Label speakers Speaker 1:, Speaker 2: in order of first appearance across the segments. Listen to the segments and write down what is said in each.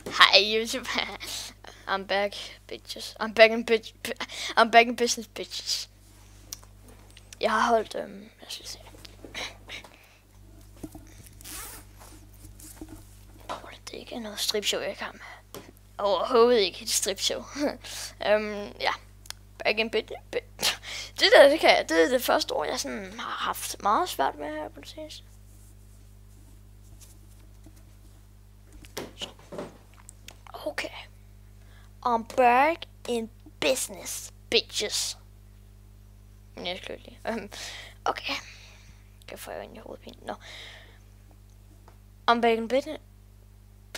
Speaker 1: Hi YouTube, I'm back, bitches. I'm back in business, bitches. Jeg har holdt, jeg skal se. Det er ikke noget stripshow, jeg kan med. Overhovedet ikke et stripshow. Ja, back in business. Det der, det kan jeg. Det er det første ord, jeg sådan har haft meget svært med her på det seneste. Okay. I'm back in business, bitches. Men jeg skal lige. Okay. Kan få jeg ind i hovedpine. Nå. I'm back in business.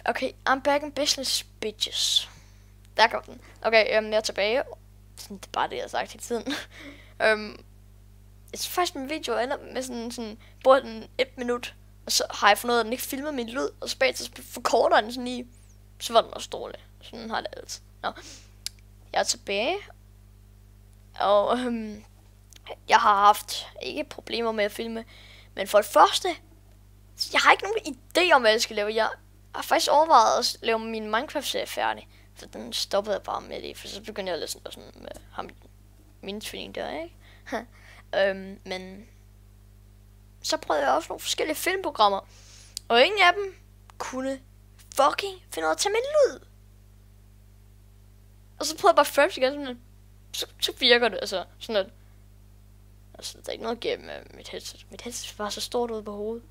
Speaker 1: Okay, I'm back in business, bitches. Der kom den. Okay, jeg er tilbage. Det er bare det, jeg har sagt hele tiden. Jeg synes faktisk, min video ender med sådan bruger den 1 minut. Og så har jeg fundet ud af, at den ikke filmer min lyd. Og så bagefter forkorter den sådan lige. Så var den også dårlig. Sådan har det altid. Nå. Jeg er tilbage. Og jeg har haft ikke problemer med at filme. Men for det første, jeg har ikke nogen idé om, hvad jeg skal lave. Jeg har faktisk overvejet at lave min Minecraft-serie færdig. Så den stoppede jeg bare med det. For så begyndte jeg at lade sådan med ham, min twinning der, ikke? Men så prøvede jeg også nogle forskellige filmprogrammer. Og ingen af dem kunne fucking finde ud af at tage min lyd. Og så prøvede jeg bare frames igen, sådan så virker det, altså sådan at. Altså, der er ikke noget gennem med mit headset. Mit headset var så stort ude på hovedet.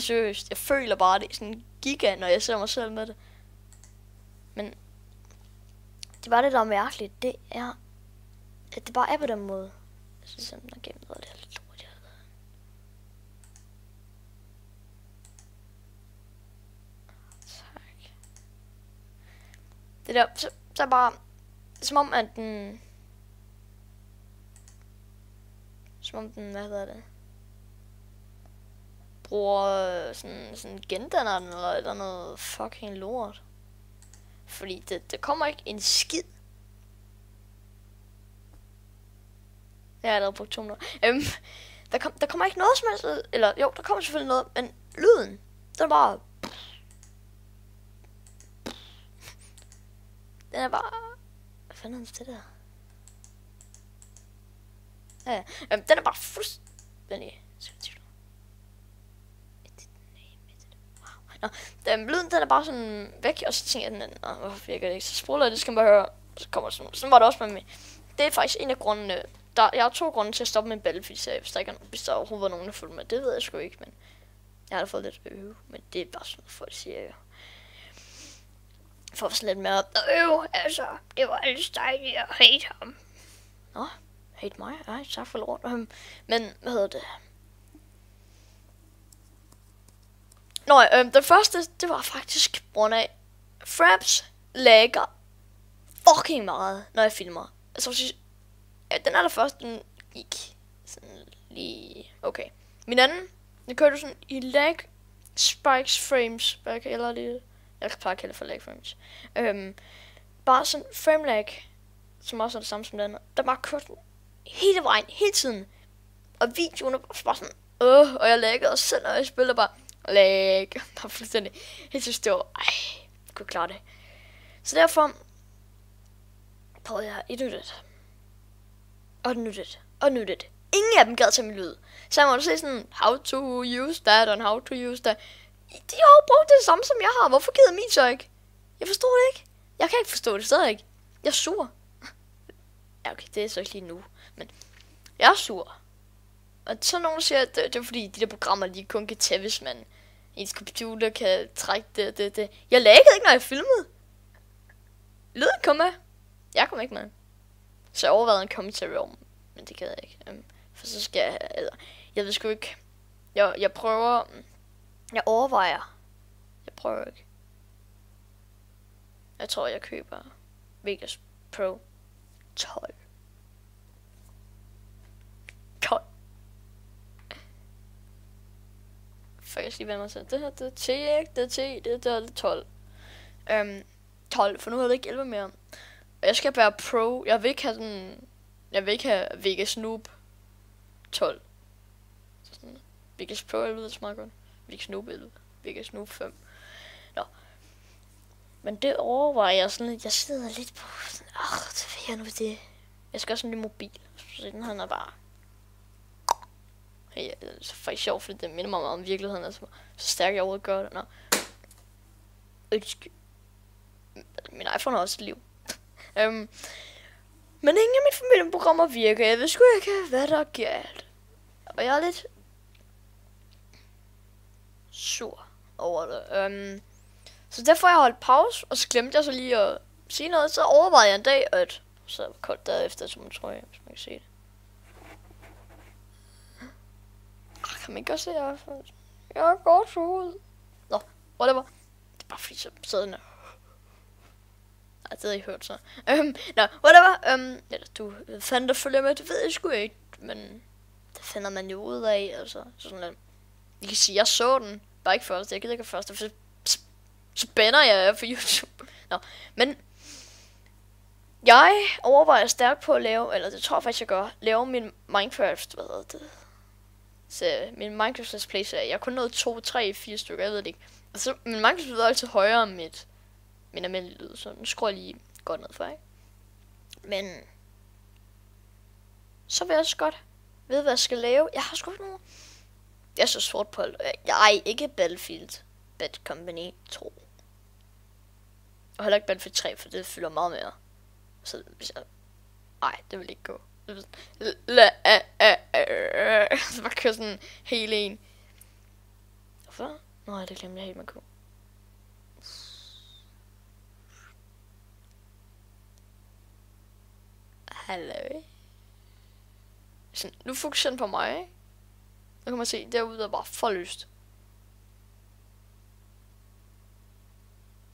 Speaker 1: Seriøst, jeg føler bare, det er sådan giga, når jeg ser mig selv med det. Men det var det, der er mærkeligt. Det er, at det bare er på den måde. Jeg synes simpelthen, der er gennem noget af det her lidt lort, jeg har lavet. Tak. Det der, så er bare som om, at den... hvad hedder det? Bruger sådan gendanner den, eller noget fucking lort. Fordi det kommer ikke en skid. Jeg har allerede brugt 2 minutter. Der kommer ikke noget som helst, eller jo, der kommer selvfølgelig noget, men lyden, den er bare... Den er bare... Hvad fanden er det der? Ja, den er bare fuldstændig... Nå, lyden den er bare sådan væk, og så tænker jeg, hvorfor virker det ikke? Så spoler jeg, det skal man bare høre, så kommer det sådan var det også med mig. Det er faktisk en af grundene, jeg har 2 grunde til at stoppe min Battlefield-serie, hvis der overhovedet var nogen, der fulgte med. Det ved jeg sgu ikke, men jeg har da fået lidt øve, men det er bare sådan, folk siger jo. For sådan lidt mere altså, det var alles dejligt at hate ham. Nå, hate mig? Ej, tak for lort. Men, hvad hedder det? Nå, det første, det var faktisk på grund af frames lagger fucking meget, når jeg filmer. Altså, den allerførste, den gik sådan lige okay. Min anden, den kørte sådan i lag spikes frames, hvad jeg kalder det. Jeg kan bare kalde det for lag frames. Bare sådan frame lag, som også er det samme som den anden. Der bare kørte den hele vejen, hele tiden. Og videoen var bare sådan, og jeg laggede også selv, når jeg spiller bare lag. Bare fuldstændig helt så stor. Jeg kunne klare det. Så derfor prøvede jeg et nyt. Og nyt. Ingen af dem gad til min lyd. Så jeg måtte se sådan, how to use that, and how to use that. De har jo brugt det samme som jeg har. Hvorfor gider min så ikke? Jeg forstår det ikke. Jeg kan ikke forstå det stadig ikke. Jeg er sur. Ja, okay, det er så ikke lige nu. Men jeg er sur. Og så nogen siger, at det er fordi, de der programmer, de kun kan tage, hvis man ens computer kan trække det. Jeg laggede ikke, når jeg filmede. Lyden kom med. Jeg kom ikke med. Så jeg overvejede en commentary om, men det kan jeg ikke. For så skal jeg, eller, jeg ved sgu ikke. Jeg prøver, jeg overvejer. Jeg prøver ikke. Jeg tror, jeg køber Vegas Pro 12. 12. Jeg skal lige vende mig til. Det her, det er 10, ikke? Det er 10, det er 12. 12, for nu har det ikke 11 mere. Og jeg skal være pro. Jeg vil ikke have den Jeg vil ikke have Vegas Noob 12. Sådan, Vegas Pro 11 lyder meget godt. Vegas Noob 11. Vegas Noob 5. Nå. Men det overvejer jeg sådan lidt. Jeg sidder lidt på sådan, det vil jeg nu det. Jeg skal også have en mobil. Så den han er bare... Hey, det er faktisk sjovt, fordi det minder mig meget om virkeligheden. Altså, så stærk jeg overhovedet gør det. Nå. Min iPhone har også et liv. Men ingen af mine familieprogrammer virker. Jeg ved sgu ikke, hvad der er galt. Og jeg er lidt sur over det. Så derfor har jeg holdt pause, og så glemte jeg så lige at sige noget. Så overvejede jeg en dag, at så koldt derefter, som tror jeg, hvis man kan se det. Kan man ikke også se, jeg er godt så hovedet. Nå, whatever. Det er bare fordi, så sidder den. Nej, det havde jeg ikke hørt så. Nå, whatever. Eller du fandt at følge med, det ved jeg sgu ikke. Men det finder man jo ud af, altså. Så sådan lidt. Jeg kan sige, jeg så den. Bare ikke først, jeg gider ikke først. Så banner jeg for YouTube. Nå, men jeg overvejer stærkt på at lave, eller det tror jeg faktisk, jeg gør, lave min Minecraft, hvad hedder det? Så min Minecraft Let's Play serie. Jeg har kun nået 2, 3, 4 stykker, jeg ved det ikke. Og så min Minecraft lyder altid højere end min almindelige lyd, så nu skruer jeg lige godt ned for, ikke? Men så vil jeg også godt vide, hvad jeg skal lave. Jeg har sgu ikke nogen. Jeg er så sort på alt. Jeg ikke Battlefield Bad Company 2. Og heller ikke Battlefield 3, for det fylder meget mere. Så hvis jeg... Ej, det vil ikke gå. Så bare køre sådan hele en. Hvorfor? Nå, det glemte jeg helt, man kunne. Hallo. Sådan, nu fokuserer den på mig, ikke? Nu kan man se, derude der er bare for lyst.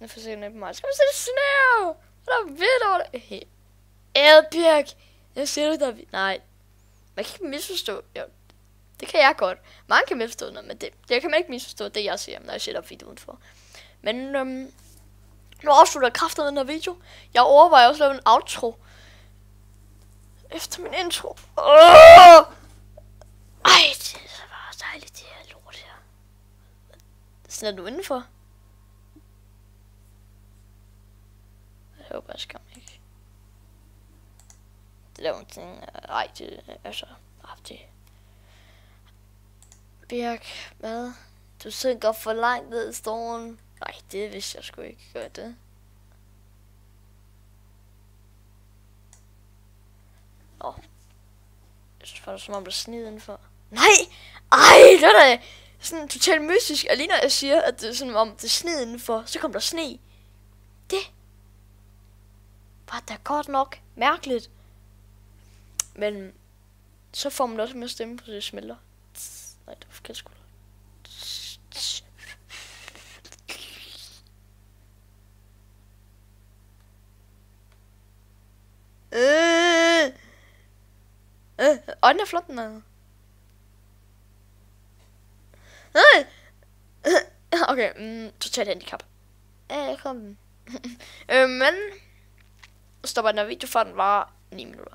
Speaker 1: Nu får se den på mig. Skal vi se det sneer? Der er vildt over det. Hey. Elbjerg. Jeg siger det, der er vildt. Nej. Man kan ikke misforstå. Jo. Det kan jeg godt. Man kan misforstå noget, men det kan man ikke misforstå, det jeg siger, når jeg sætter videoen for. Men nu afslutter jeg kraften af den her video. Jeg overvejer også at lave en outro. Efter min intro. Ej, det er så bare dejligt, det her lort her. Sådan er du indenfor. Jeg håber, jeg skam ikke. Det der ting, ej, det er så det. Birk, hvad? Du synker for langt ned i stolen. Nej, det vidste jeg sgu ikke. Gør det? Jeg synes faktisk, som om der er sned indenfor. Nej! Ej, det er da sådan totalt mystisk. Og lige når jeg siger, at det er sådan om det er sned indenfor, så kommer der sne. Det var da godt nok mærkeligt. Men så får man også mere stemme på det smelter. Nej, det var forkert sgu. Den er flot, den er. Okay, totalt handicap. Kom. Men stopper den her video, for den var 9 minutter.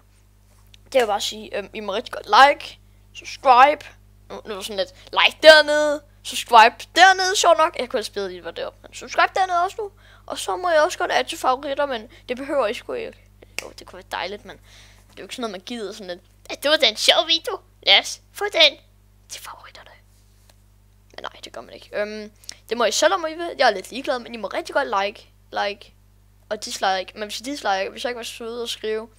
Speaker 1: Det vil bare sige, I må rigtig godt like, subscribe. Nu er sådan lidt like dernede, subscribe dernede, sjovt nok. Jeg kunne have spillet lige var deroppe, men subscribe dernede også nu. Og så må jeg også godt add til favoritter, men det behøver I sgu ikke. Jo, det kunne være dejligt, men det er jo ikke sådan noget, man gider sådan lidt. Det var den sjove video. Lad os få den til favoritterne. Men nej, det gør man ikke. Det må I selv om I ved. Jeg er lidt ligeglad, men I må rigtig godt like og dislike. Men hvis I dislike, hvis jeg ikke var søde at skrive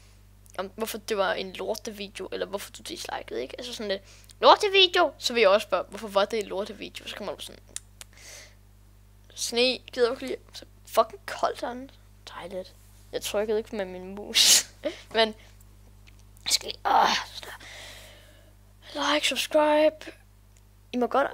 Speaker 1: om hvorfor det var en lortevideo, eller hvorfor du dislikede, ikke? Altså sådan lidt lortevideo, så vil jeg også spørge, hvorfor var det en lortevideo? Så kan man sådan sne, gider du ikke lige? Så fucking koldt herinde. Dejligt. Jeg trykkede ikke med min mus. Men jeg skal lige like, subscribe. I må godt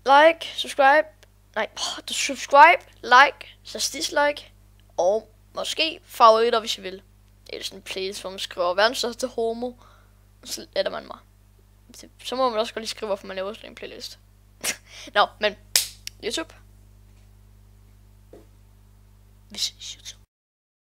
Speaker 1: like, subscribe. Nej, subscribe, like, så dislike. Og måske favoritter, hvis I vil. Det er sådan en playlist, hvor man skriver verdens største homo. Så letter man mig. Så må man også godt lige skrive, hvorfor man laver sådan en playlist. Nå, men YouTube. Vi ses YouTube.